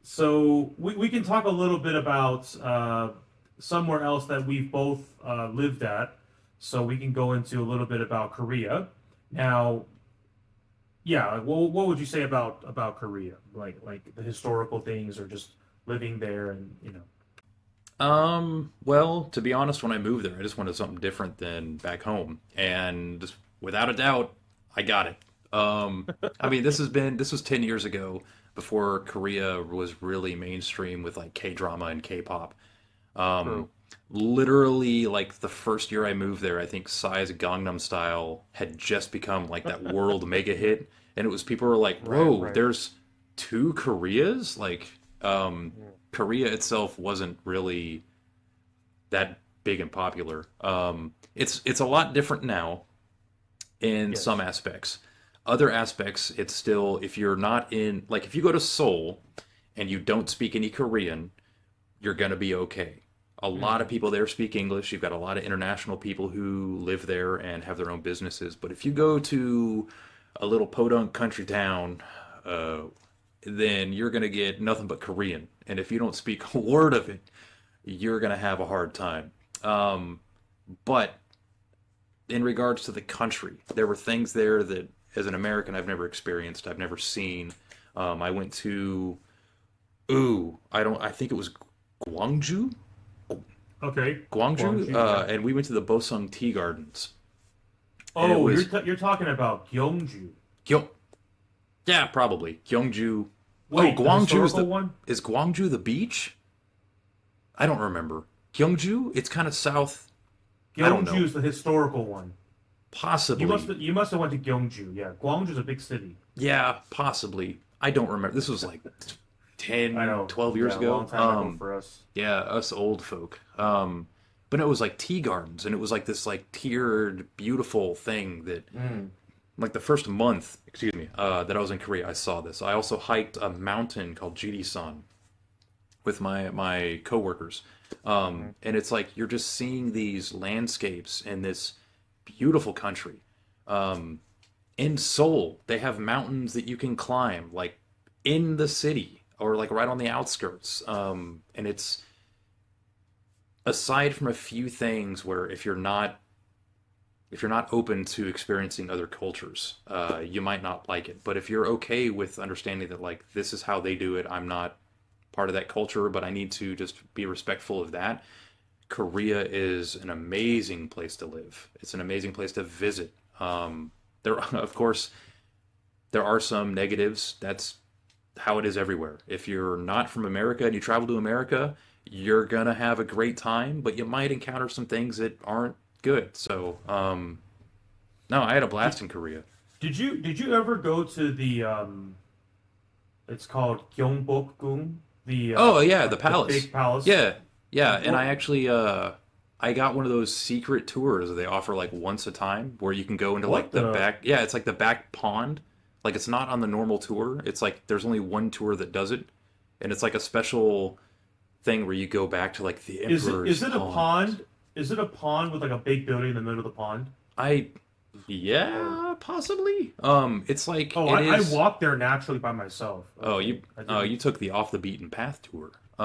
So we can talk a little bit about somewhere else that we've both lived at. So we can go into a little bit about Korea. Now, yeah, what would you say about Korea? Like the historical things or just living there and Well, to be honest, when I moved there, I just wanted something different than back home. And without a doubt, I got it. I mean, this was 10 years ago before Korea was really mainstream with like K-drama and K-pop. Um, True. Literally like the first year I moved there, I think Psy's Gangnam Style had just become like that world mega hit, and it was people were like, Right, "Whoa, right. there's two Koreas?" Mm. Korea itself wasn't really that big and popular. It's a lot different now in some Yes. aspects. Other aspects, it's still if you're not in like if you go to Seoul and you don't speak any Korean, you're gonna be okay. A lot of Hmm. people there speak English. You've got a lot of international people who live there and have their own businesses. But if you go to a little podunk country town, uh, then you're gonna get nothing but Korean. And if you don't speak a word of it, you're gonna have a hard time. Um, but in regards to the country, there were things there that, as an American, I've never experienced. I've never seen. I went to I don't. I think it was Gwangju, Okay. Gwangju, Gwangju, yeah. and we went to the Bosung Tea Gardens, and it Oh, was you're talking about Gyeongju. Gyeong. Yeah, probably Gyeongju. Oh, Wait, the Gwangju historical one? is Gwangju the beach? I don't remember. Gyeongju? It's kind of south. I don't Gyeongju know. is the historical one. Possibly. You must have went to Gyeongju. Yeah, Gwangju's a big city. Yeah, possibly. I don't remember. This was like I 10, know. 12 years Yeah, a long ago. time ago for us. Yeah, us old folk. But it was like tea gardens, and it was like this like tiered, beautiful thing that Mm. like the first month, excuse me, that I was in Korea, I saw this. I also hiked a mountain called Jirisan with my coworkers, Hmm. and it's like you're just seeing these landscapes in this beautiful country. Um, in Seoul, they have mountains that you can climb, like in the city or like right on the outskirts. And it's aside from a few things where if you're not open to experiencing other cultures, you might not like it. But if you're okay with understanding that like this is how they do it, I'm not part of that culture, but I need to just be respectful of that. Korea is an amazing place to live. It's an amazing place to visit. There, of course, there are some negatives. That's how it is everywhere. If you're not from America and you travel to America, you're gonna have a great time, but you might encounter some things that aren't good. So, no, I had a Did, blast in Korea. did you ever go to the it's called Gyeongbokgung, the Oh yeah, the the palace. big palace. Yeah, yeah, and What? I got one of those secret tours that they offer like once a time where you can go into like What the the? back. Yeah, it's like the back pond. Like it's not on the normal tour. It's like there's only one tour that does it, and it's like a special thing where you go back to like the Is emperor's it a pond. pond? Is it a pond with like a big building in the middle of the pond? I Or Yeah, possibly. It's like oh, it I is. walked there naturally by myself. Oh, Okay, I you didn't. took the off the beaten path tour. Yeah,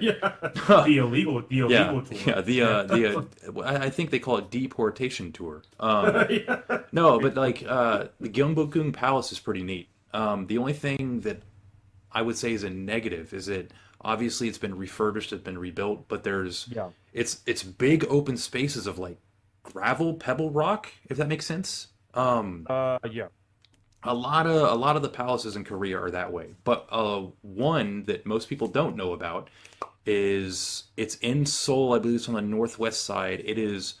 the Yeah, illegal tour. yeah. Yeah. I think they call it deportation tour. Yeah. No, but like the Gyeongbokgung Palace is pretty neat. The only thing that I would say is a negative is that obviously it's been refurbished, it's been rebuilt, but Yeah. it's big open spaces of like gravel, pebble rock, if that makes sense. Yeah. A lot of the palaces in Korea are that way, but one that most people don't know about is it's in Seoul. I believe it's on the northwest side. It is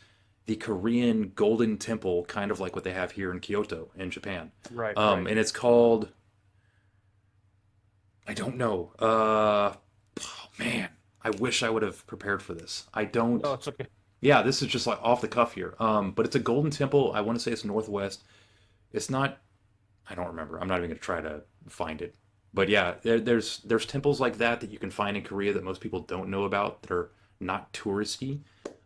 the Korean Golden Temple, kind of like what they have here in Kyoto in Japan. Right. Right. And it's called I don't know. Oh, man, I wish I would have prepared for this. I don't. No, it's okay. Yeah, this is just like off the cuff here. But it's a Golden Temple. I want to say it's northwest. It's not. I don't remember. I'm not even going to try to find it. But yeah, there's temples like that you can find in Korea that most people don't know about that are not touristy.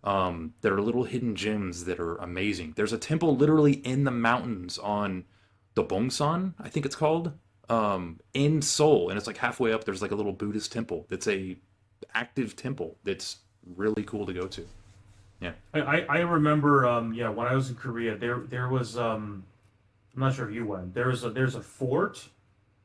That are little hidden gems that are amazing. There's a temple literally in the mountains on the Bongsan, I think it's called. in Seoul, and it's like halfway up. There's like a little Buddhist temple. That's a active temple. That's really cool to go to. Yeah. I remember yeah, when I was in Korea, there was I'm not sure if you went. There's a fort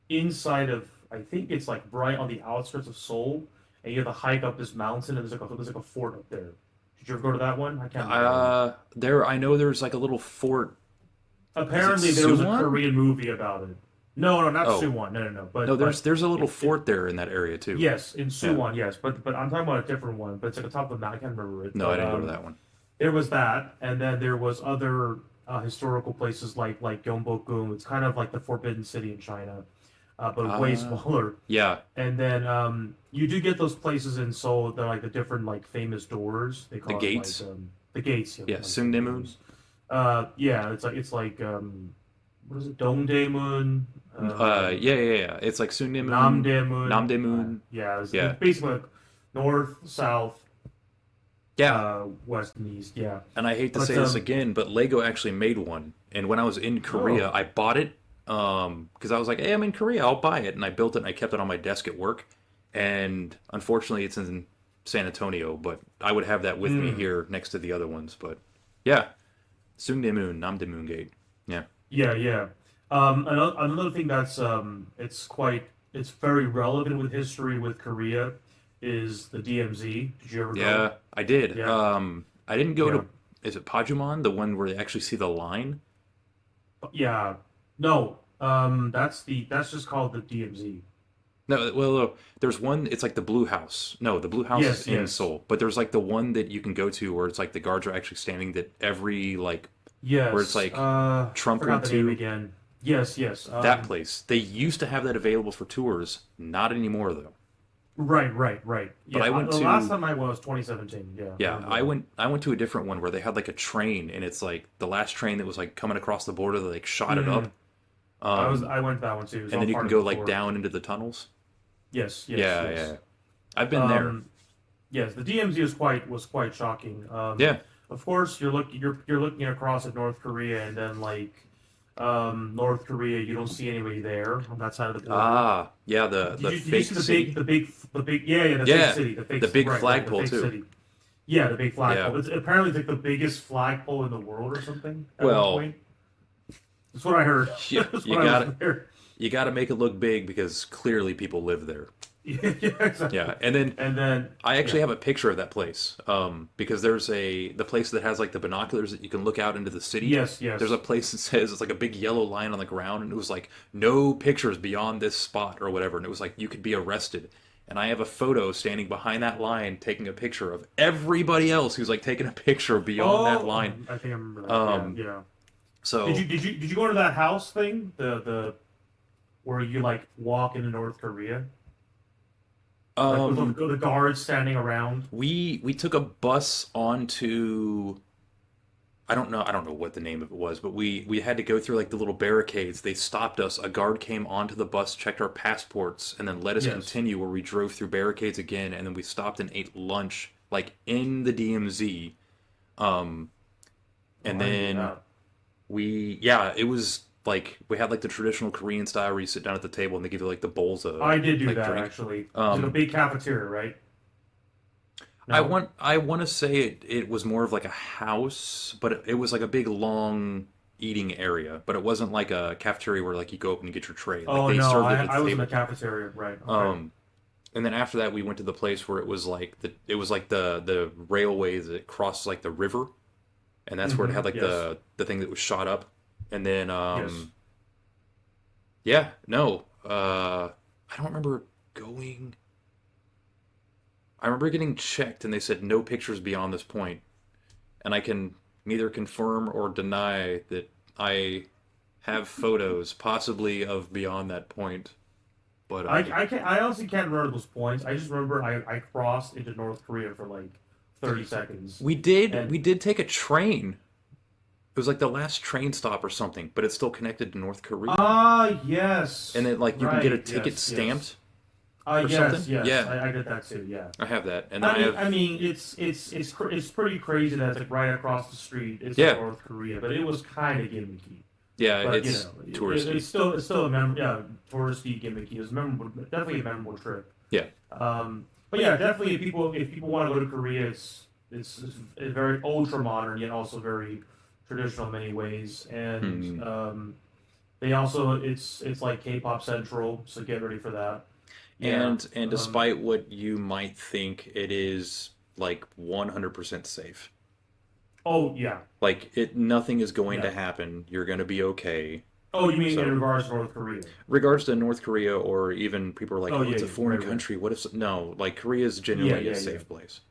inside of, I think it's like right on the outskirts of Seoul, and you have to hike up this mountain, and there's like a fort up there. Did you ever go to that one? I can't remember. There. I know there's like a little fort. Is it Apparently, there was a Suwon? Korean movie about it. No, no, not Oh, Suwon. No, no, no. no. There's a little It fort there in that area too. yes, in Yeah. Suwon, yes, but I'm talking about a different one. But it's like on top of the mountain. I can't remember it. No, I But didn't go to that one. there was that, and then there was other historical places like Gyeongbokgung. It's kind of like the Forbidden City in China, but way Uh, smaller. yeah. And then you do get those places in Seoul. They're like the different like famous doors. They The call it gates. like the gates. Yeah, Yeah. like the Sungdaemun. gates. Yeah, it's like what is it? Dongdaemun, Yeah, yeah, yeah. It's like Sungdaemun, Namdaemun. Namdaemun. Yeah, Yeah. it's basically like north, south, Yeah. west, and east. Yeah, And I hate to but say this again, but Lego actually made one. And when I was in Korea, oh, I bought it because I was like, "Hey, I'm in Korea, I'll buy it." And I built it and I kept it on my desk at work. And unfortunately, it's in San Antonio, but I would have that with me mm, here next to the other ones. But yeah, Sungdaemun, Namdaemun Gate. Yeah, yeah, yeah. Another thing that's it's very relevant with history with Korea is the DMZ. Did you ever go? yeah, I did. Yeah, I didn't go yeah, to. Is it Pajumon, the one where they actually see the line? yeah. No, that's just called the DMZ. No, well, there's one. It's like the Blue House. No, the Blue House is Yes, in yes, Seoul, but there's like the one that you can go to where it's like the guards are actually standing. That every like where it's yes. like I Trumpery forgot the name Two. again. Yes, yes. That place. They used to have that available for tours. Not anymore though. Right, right, right. But Yeah, I went the last to time I went was 2017. Yeah, I yeah, remember I that. went I went to a different one where they had like a train, and it's like the last train that was like coming across the border. They like shot it Hmm. up. Um, I went to that one too. It was and all then you can part of go the like tour. down into the tunnels. Yes, yes, Yeah, yes. yeah. I've been there. Um, yes, the DMZ was quite shocking. Yeah. Of course, you're looking across at North Korea, and then like North Korea, you don't see anybody there on that side of the border. Ah, yeah, the Did you fake see city. the big yeah, yeah, the fake Yeah, city, the big right, the flagpole fake too. city. Yeah, the big Yeah. flagpole. It's apparently like the biggest flagpole in the world or something at one Well, point. That's what I heard. you, That's you when I got was to there. you got to make it look big because clearly people live there. Yeah, yeah, exactly. Yeah, and then And then I yeah. actually have a picture of that place because there's the place that has like the binoculars that you can look out into the city. Yes, There's a yes. place that says it's like a big yellow line on the ground, and it was like no pictures beyond this spot or whatever, and it was like you could be arrested. And I have a photo standing behind that line taking a picture of everybody else who's like taking a picture beyond that Oh, line. I think I remember that. Yeah, Um, yeah. so Did you go to that house thing? The where you like walk into North Korea? Like with um, the guards standing around? we took a bus onto I don't know what the name of it was, but we had to go through like the little barricades. They stopped us. A guard came onto the bus, checked our passports, and then let us Yes. continue where we drove through barricades again, and then we stopped and ate lunch like in the DMZ. Um, Oh, and I didn't do then that. yeah, it was like we had like the traditional Korean style where you sit down at the table and they give you like the bowls of I did do like that drink. actually. It was like a Um, big cafeteria, right? No? I want to say it was more of like a house, but it was like a big long eating area, but it wasn't like a cafeteria where like you go up and get your tray. Like Oh they no, served it at I the was in the table. cafeteria, right? Okay. Um, and then after that we went to the place where it was like the railways that crossed like the river, and that's where it had like Yes. the thing that was shot up. And then Yes. yeah, no, I don't remember going. I remember getting checked and they said no pictures beyond this point, and I can neither confirm or deny that I have photos possibly of beyond that point. But I honestly can't remember those points. I just remember I crossed into North Korea for like 30 seconds. And we did take a train. It was like the last train stop or something, but it's still connected to North Korea. yes. And then like you can get a Right, ticket yes, yes. stamped or something. Yes, yes. Yeah, I did that too, yeah. I have that, and then I have I mean, it's pretty crazy that it's like right across the street. It's like yeah. North Korea, but it was kind of gimmicky. Yeah, But it's touristy. it's still a touristy, gimmicky. It was memorable, definitely a memorable trip. Yeah. But yeah, definitely if people want to go to Korea, it's very ultra modern yet also very traditional in many ways, and they also it's like K-pop central, so get ready for that. Yeah. And despite what you might think, it is like 100% safe. Oh yeah. Like nothing is going to Yeah. happen. You're going to be okay. Oh, you mean So, in regards to North Korea? regards to North Korea, or even people are like, Oh oh, yeah, it's a yeah, foreign right, right. country. What if? No, like Korea is Yeah, genuinely a yeah, yeah. safe place.